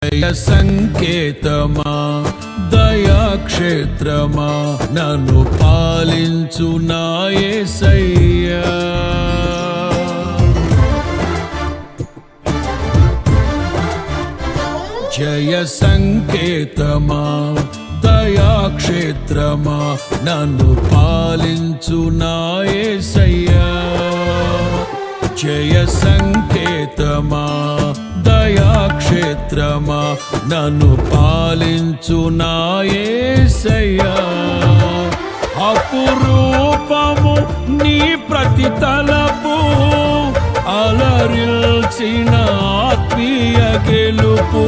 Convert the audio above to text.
జయ సంకేతమా దయాక్షేత్రమా నన్ను పాలించు నా యేసయ్యా. జయ సంకేతమా దయాక్షేత్రమా నన్ను పాలించు నా యేసయ్యా. జయ సంకేతమా దయాక్షేత్రమా నన్ను పాలించు నా యేసయ్యా. అపురూపము నీ ప్రతి తలపు అలరిల్చిన ఆత్మీయ గెలుపు.